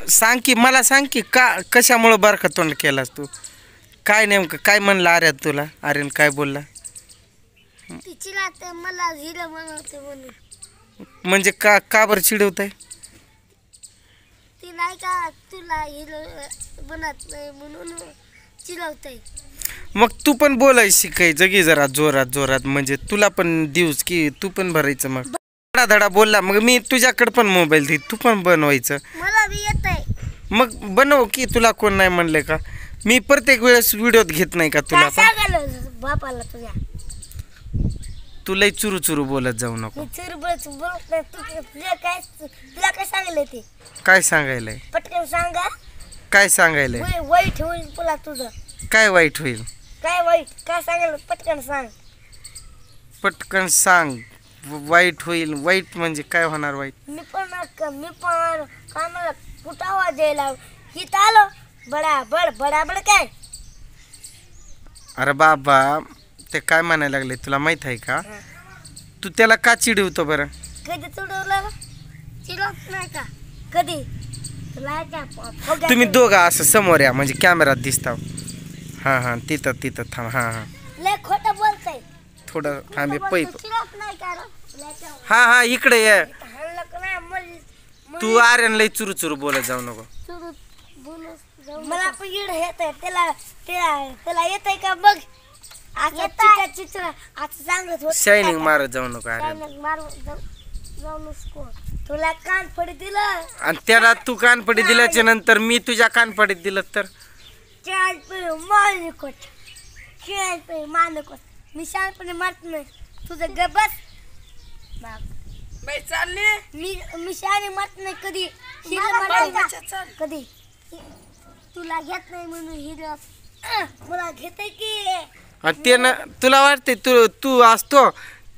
सांग की मला सांग की का कशामुळे बारका तोंड केलास तू काय नेमकं काय म्हणला आर्यन तुला आर्यन काय बोलला तिला ते मला हिरो बनवते म्हणून म्हणजे का का बरं चिडवताय ती नाही का तुला हिरो बनत नाही म्हणून चिडवते मग तू पण बोलाय शिकाय जगी जरा जोरात जोरात म्हणजे तुला पण दिवस की तू पण भरायचं मग धडा धडा बोलला मग मी तुझ्याकडे पण मोबाईल दे तू पण बनवायचं मला बी येतंय मग बनव की तुला कोण नाही म्हणले का मी प्रत्येक वेळेस व्हिडिओत घेत नाही का तुला काय सांगायला बापाला तुझ्या तू लय चुरू चुरू बोलत जाऊ नको मी चुरबुर बोलत नाही तुला काय सांगले ते काय सांगायलंय पटकन सांगा काय सांगायलंय वाईट होईल तुला तुझं काय वाईट होईल काय वाईट काय सांगायला पटकन सांग पटकन सांग वाईट होईल वाईट म्हणजे काय होणार वाईट मी पण कानाला कुठं आवाज यायला हित आलो बडा काय अरे बाबा ते काय म्हणायला लागले तुला माहित आहे का तू त्याला का चिडवतो बरं कधी चिडवलं चिडवत नाही का कधी तुला तुम्ही दोघं असं समोर या म्हणजे कॅमेरात दिसता हां हां तिथं तिथं थांब हां हां लय खोटं बोलतंय थोडं थांबे पै चिडवत नाही का हां हां इकडे ये हाणलं का नाही तू आर्यन लय चुरू चुरू बोलत जाऊ नको मला पण येड येत आहे त्याला येत आहे का बघ आता चित्र आता सांगत होत शायनिंग मारत जाऊ नको आर्यन जाऊ नको तुला कानफडी दिलं आणि त्याला तू कानपडी दिल्याच्या नंतर मी तुझ्या कानपडीत दिलं तर मानकोट मी शानपणे मारत नाही तुझं ग बस चालले मी शाने मारत नाही कधी कधी तुला घेत नाही म्हणून हिरो मला घेते की आणि ते ना तुला वाटते तू असतो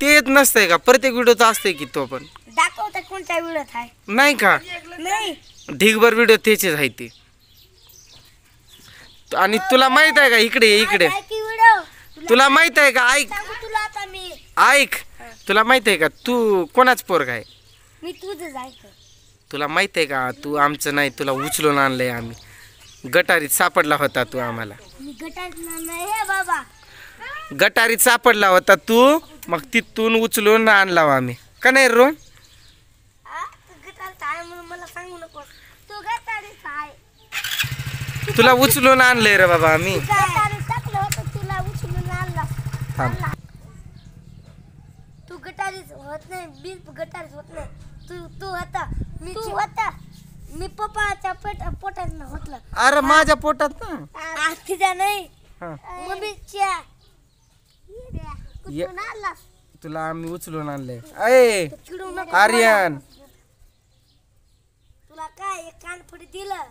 ते येत नसतंय का प्रत्येक व्हिडिओत असतंय की तो पण दाखवता कोणत्या व्हिडिओत आहे नाही का नाही ढिगभर व्हिडिओ त्याचेच आहे ते आणि तुला माहित आहे का इकडे तुला माहित आहे का ऐक तुला आता मी ऐक तुला माहित आहे का तू कोणाच पोरगा आहे मी तुझं जायचं तुला माहित आहे का तू आमचं नाही तुला उचलून आणलंय आम्ही गटारीत सापडला होता तू आम्हाला मी गटात नाही हे बाबा गटारीत सापडला होता तू मग तिथून उचलून आणला आम्ही का नाही रोहन तू गटात आहे म्हणून मला सांगू नको तू गटारीत आहे तुला उचलून आणलंय रे बाबा आम्ही गटारीत टाकलं होतं तुला उचलून आणला थांब. तू गटारीत होत नाही मी गटारीत होत नाही तू होता तू होता मी पप्पाच्या पोटात होतलं अरे माझ्या पोटात ना तिचा नाही हा. मम्मीच्या ये. कुठून आणला तुला आम्ही उचलून आणलंय अय चिडू नको आर्यन तुला काय एक कानफडी दिलं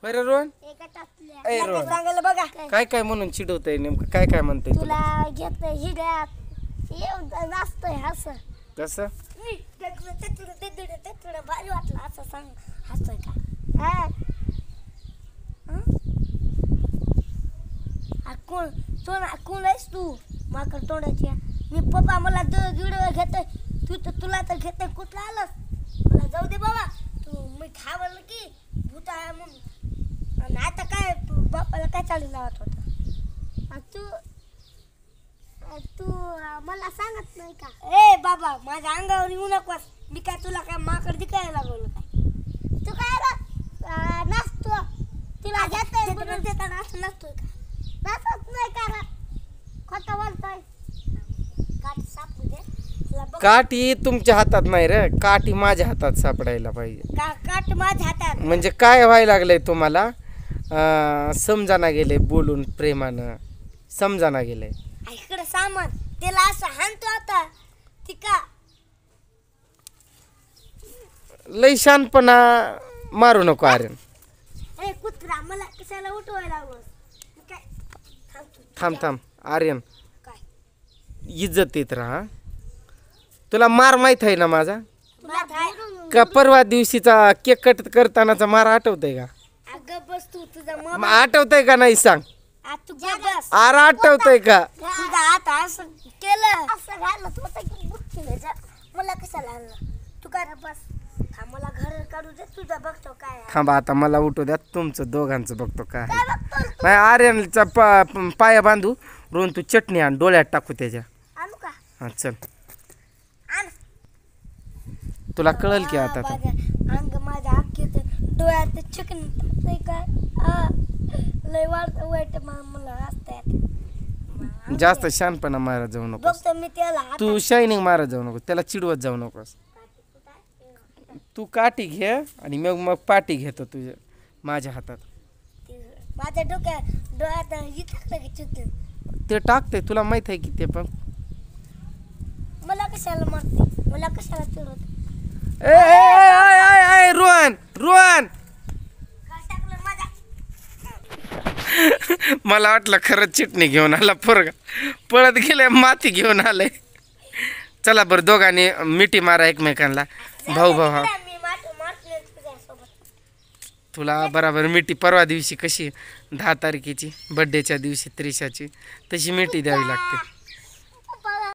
बरं रोहन एका टाकल्या अय रोहन सांगायला बघा काय काय म्हणून चिडवतंय नेमकं काय काय म्हणतंय तुला तुला घेत हिड्यात येऊन नाचतोय असं कसं मी ते भारी वाटलं असं सांग हसतोय का हा कोण आहेस तू माकड तोंडाची मी पप्पा मला व्हिडिओ घेतोय तुला तर घेतोय कुठला आलंस मला जाऊ दे बाबा तू मी घाबरलं की भूत आहे म्हणून आणि आता काय बाप्पाला काय चालू लावत होतं तू मला सांगत नाही का ए बाबा माझ्या अंगावर येऊ नकोस मी काय तुला काय माकड दिकायला लागवलं काय तू काय नाचतो तुला घेतोय म्हणून देताना असं नसतोय का नाचत नाही कारण खोटं बोलतोय काठी सापडू दे तुला बघ काठी तुमच्या हातात नाही रे काठी माझ्या हातात सापडायला पाहिजे काट माझ्या हातात म्हणजे काय व्हायला लागलंय तुम्हाला समजाना गेले बोलून प्रेमानं समजाना गेलंय इकडे सामान त्याला असं हाणतो आता ती का लय शानपणा मारू नको आर्यन ए कुत्रा मला कशाला उठवायला लागलोस काय थांब थांब आर्यन काय इज्जत येत राहा तुला मार माहित आहे ना माझा तुला काय का परवा दिवशीचा केक कट करतानाचा मार आठवतंय का अगं बस तू तुझा मग आठवतंय का नाही सांग तू बस अरे आठवतंय का तुझा हात असं केलं असं घालत होतं की बुक केलं मला कशाला आणलं तू काय बस हा मला घर काढू दे तुझा बघतो काय आहे. थांबा आता मला उठू द्या तुमचं दोघांचं बघतो काय काय बघतो तू? नाही आर्यनचा पाया बांधू रोहन तू चटणी आण डोळ्यात टाकू त्याच्या आणू का हा चल आण तुला कळल की आता तर. माझ्या अंग माझ्या अख्खीत डोळ्यात चिकन टाकतंय काय लय वाईट मला असतंय जास्त शानपणा मारत जाऊ नकोस बघतो मी त्याला तू शायनिंग मारत जाऊ नको त्याला चिडवत जाऊ नकोस तू काठी घे आणि मग पाटी घेतो तुझ्या माझ्या हातात माझ्या डोळ्यात ही टाकलं की चिकन ते टाकते तुला माहित आहे की ते पण मला कशाला मारते मला कशाला चिडवते ए रोहन रोहन काय टाकलं माझ्या मला वाटलं खरंच चिटणी घेऊन आला पोरगा पळत गेले माती घेऊन आले चला बरं दोघांनी मिठी मारा एकमेकांना भाऊ भाऊ हा मी मारले तुझ्यासोबत तुला बराबर मिठी परवा दिवशी कशी 10 तारखेची बड्डेच्या दिवशी त्रिशाची तशी मिठी द्यावी लागते